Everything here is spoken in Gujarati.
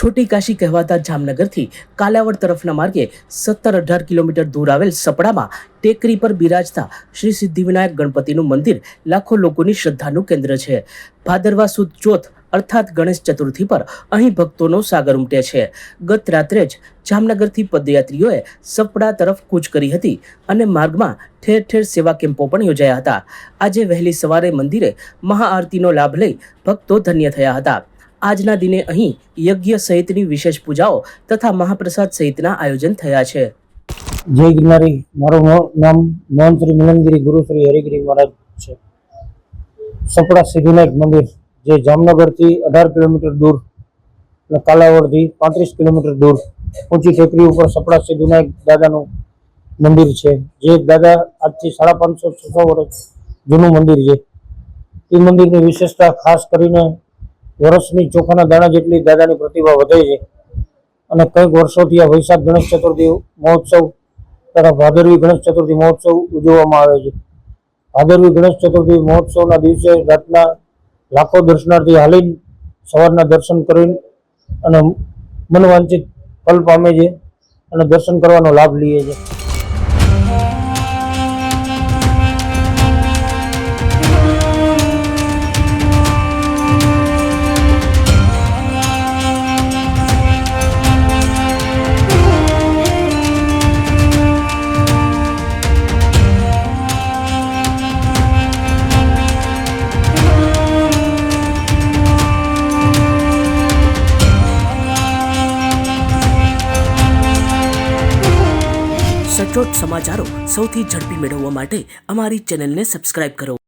छोटी काशी कहवाता जामनगरथी कालावड तरफना मार्गे 17-18 किलोमीटर दूर आवेल सपड़ामां टेकरी पर बिराजता श्री सिद्धिविनायक गणपतिનું મંદિર લાખો લોકોની શ્રદ્ધાનું કેન્દ્ર છે। ભાદરવા સુદ ચોથ અર્થાત ગણેશ ચતુર્થી પર અહીં ભક્તોનો સાગર ઉમટે છે। ગત રાત્રે જ જામનગરથી પદયાત્રીઓએ સપડા તરફ કૂચ કરી હતી અને માર્ગમાં ઠેર ઠેર સેવા કેમ્પો પણ યોજાયા હતા। આજે વહેલી સવારે મંદિરે મહાઆરતીનો લાભ લઈ ભક્તો ધન્ય થયા હતા। આજના દિને અહીં યજ્ઞ સહિતની વિશેષ પૂજાઓ તથા મહાપ્રસાદ સહિતના આયોજન થયા છે। જય ગિરનારી। મારું નામ મોહન શ્રી મિલનગીરી ગુરુ શ્રી હરિગીરી महाराज છે। સપડા સિદ્ધિવિનાયક મંદિર જે જામનગરથી 18 કિલોમીટર દૂર અને કાલાવડથી 35 કિલોમીટર દૂર ઊંચી ટેકરી ઉપર સપડા સિદ્ધિવિનાયક દાદાનું મંદિર છે। જે દાદા આજથી 550-600 વર્ષ જૂનું મંદિર છે। એ મંદિરની વિશેષતા ખાસ કરીને વર્ષની ચોખાના દાણા જેટલી દાદાની પ્રતિભા વધે છે અને કંઈક વર્ષોથી આ વૈશાખ ગણેશ ચતુર્થી મહોત્સવ તથા ભાદરવી ગણેશ ચતુર્થી મહોત્સવ ઉજવવામાં આવે છે। ભાદરવી ગણેશ ચતુર્થી મહોત્સવના દિવસે રાતના લાખો દર્શનાર્થી હાલીને સવારના દર્શન કરીને અને મનવાંછિત ફલ પામે છે અને દર્શન કરવાનો લાભ લે છે। સચોટ સમાચારો સૌથી ઝડપી મેળવવા માટે અમારી ચેનલને સબસ્ક્રાઇબ કરો।